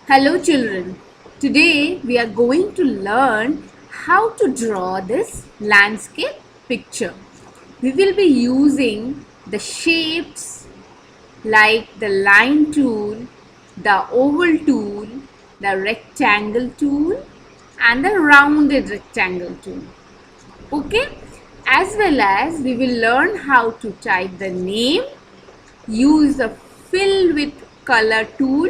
Hello children, today we are going to learn how to draw this landscape picture. We will be using the shapes like the line tool, the oval tool, the rectangle tool and the rounded rectangle tool. Okay, as well as we will learn how to type the name, use the fill with color tool,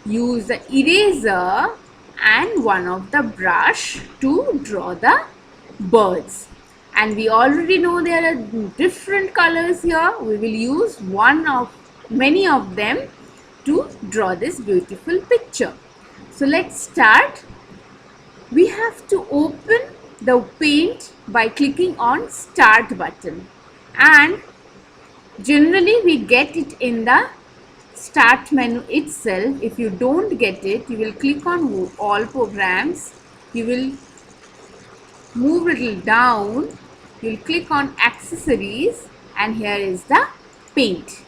use the eraser and one of the brush to draw the birds. And we already know there are different colors here. We will use one of many of them to draw this beautiful picture. So let's start. We have to open the paint by clicking on start button, and generally we get it in the start menu itself. If you don't get it, you will click on all programs, you will move little down, you will click on accessories, and here is the paint.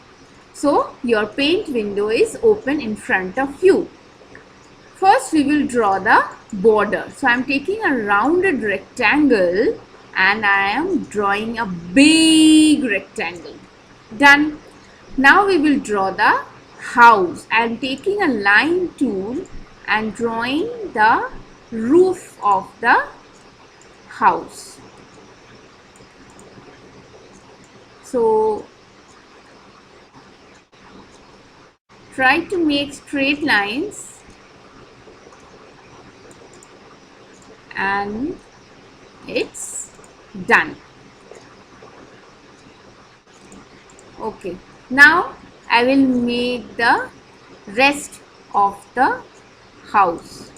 So your paint window is open in front of you. First we will draw the border. So I am taking a rounded rectangle and I am drawing a big rectangle. Done. Now we will draw the house. I am taking a line tool and drawing the roof of the house. So try to make straight lines and it's done. Okay, now I will make the rest of the house.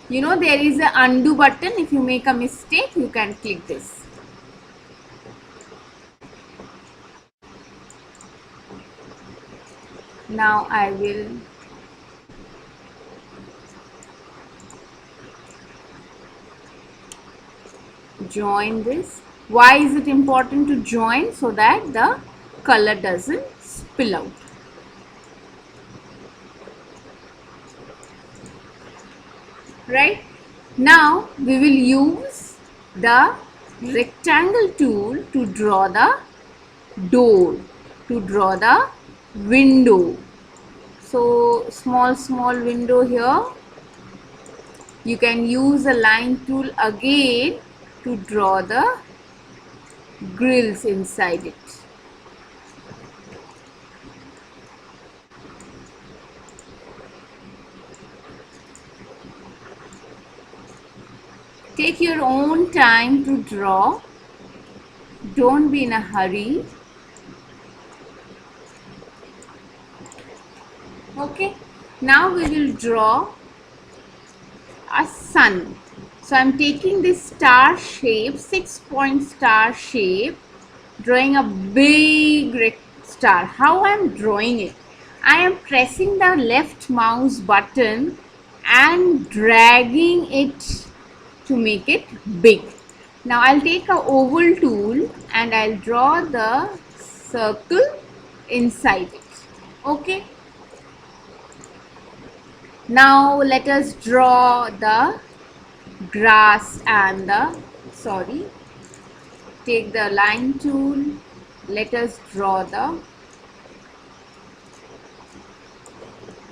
You know there is a undo button. If you make a mistake, you can click this. Now I will join this. Why is it important to join? So that the color doesn't spill out. Right? Now we will use the rectangle tool to draw the door, to draw the window. So small window here. You can use the line tool again to draw the grills inside it. Take your own time to draw. Don't be in a hurry. Okay, now we will draw a sun. So I am taking this star shape, 6-point star shape, drawing a big star. How I am drawing it? I am pressing the left mouse button and dragging it to make it big. Now I'll take a oval tool and I'll draw the circle inside it. Okay. Now let us draw the grass and take the line tool. Let us draw the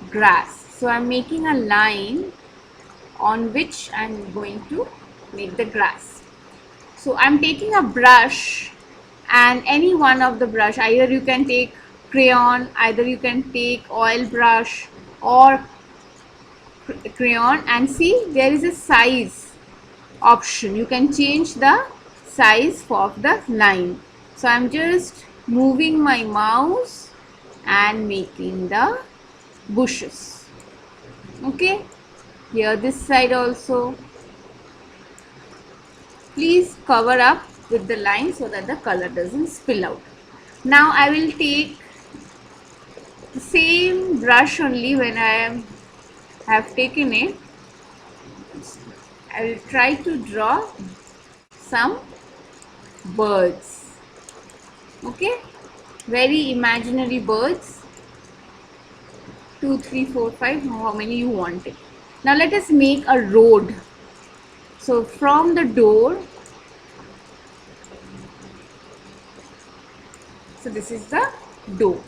grass. So I'm making a line on which I'm going to make the grass. So I'm taking a brush, and any one of the brush, either you can take crayon, either you can take oil brush or crayon, and see there is a size option. You can change the size of the line. So I'm just moving my mouse and making the bushes. Okay, here this side also. Please cover up with the line so that the color doesn't spill out. Now I will take the same brush only. When I have taken it, I will try to draw some birds. Okay, very imaginary birds. 2, 3, 4, 5. How many you want it? Now let us make a road. So from the door, so this is the door.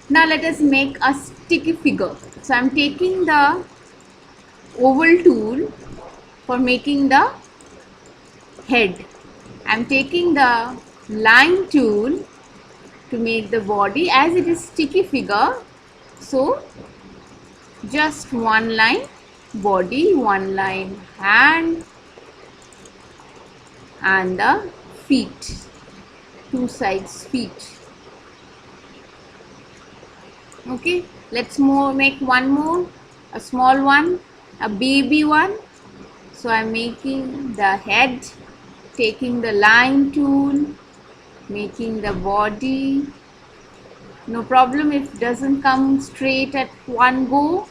Now let us make a sticky figure. So I am taking the oval tool for making the head. I am taking the line tool to make the body. As it is sticky figure, so just one line body, one line hand and the feet, two sides feet. Okay, let's make one more, a small one, a baby one. So I'm making the head, taking the line tool, making the body. No problem if it doesn't come straight at one go,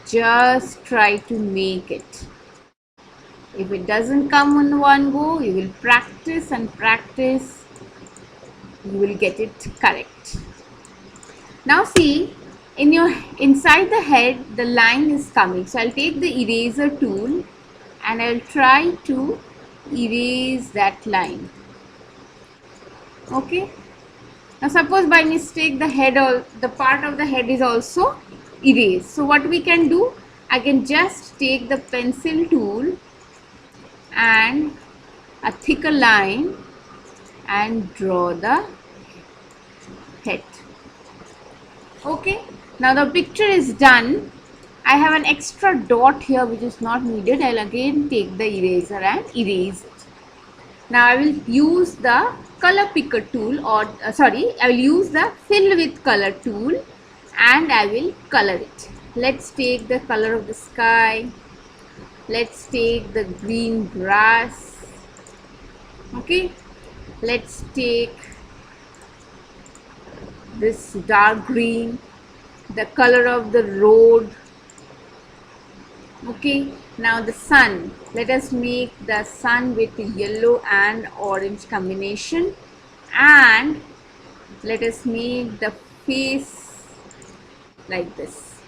just try to make it. If it doesn't come in one go, you will practice and practice, you will get it correct. Now see, inside the head the line is coming, so I'll take the eraser tool and I'll try to erase that line. Okay, now suppose by mistake the head or the part of the head is also erased, so what we can do, I can just take the pencil tool and a thicker line and draw the head. Okay, now the picture is done. I have an extra dot here which is not needed. I'll again take the eraser and erase it. Now I will use the color picker tool, or I will use the fill with color tool and I will color it. Let's take the color of the sky. Let's take the green grass. Okay, let's take this dark green, the color of the road. Okay, now the sun, let us make the sun with yellow and orange combination, and let us make the face like this.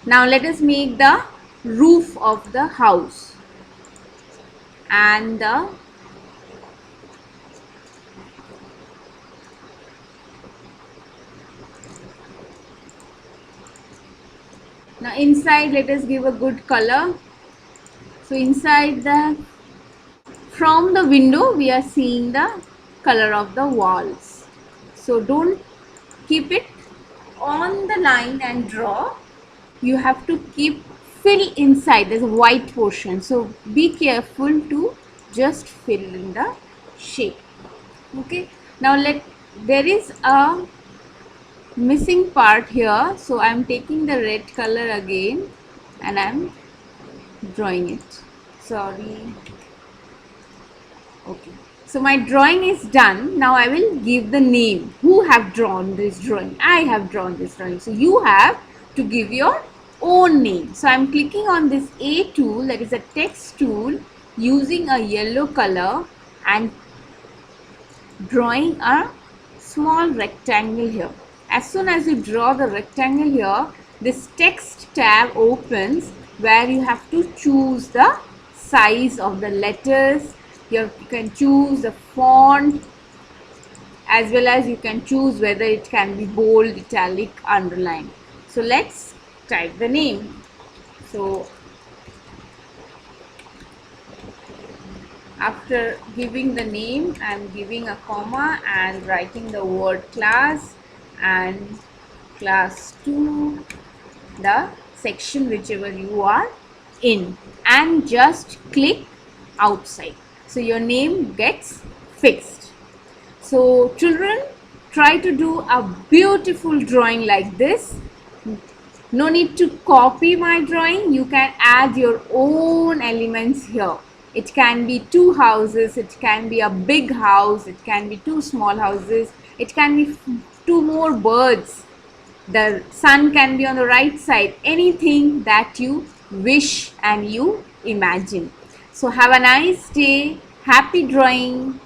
Now let us make the roof of the house and the now inside let us give a good color. So inside from the window we are seeing the color of the walls. So don't keep it on the line and draw. You have to keep fill inside. There's a white portion. So be careful to just fill in the shape. Okay. Now there is a missing part here. So I'm taking the red color again and I'm drawing it. Sorry. Okay, so my drawing is done. Now I will give the name. Who have drawn this drawing? I have drawn this drawing. So you have to give your own name. So I'm clicking on this A tool, that is a text tool, using a yellow color and drawing a small rectangle here. As soon as you draw the rectangle here, this text tab opens where you have to choose the size of the letters. You can choose the font, as well as you can choose whether it can be bold, italic, underline. So let's type the name. So after giving the name, I am giving a comma and writing the word class and class 2, the section whichever you are in, and just click outside. So your name gets fixed. So children, try to do a beautiful drawing like this. No need to copy my drawing. You can add your own elements here. It can be 2 houses, it can be a big house, it can be 2 small houses, it can be 2 more birds. The sun can be on the right side. Anything that you wish and you imagine. So have a nice day. Happy drawing.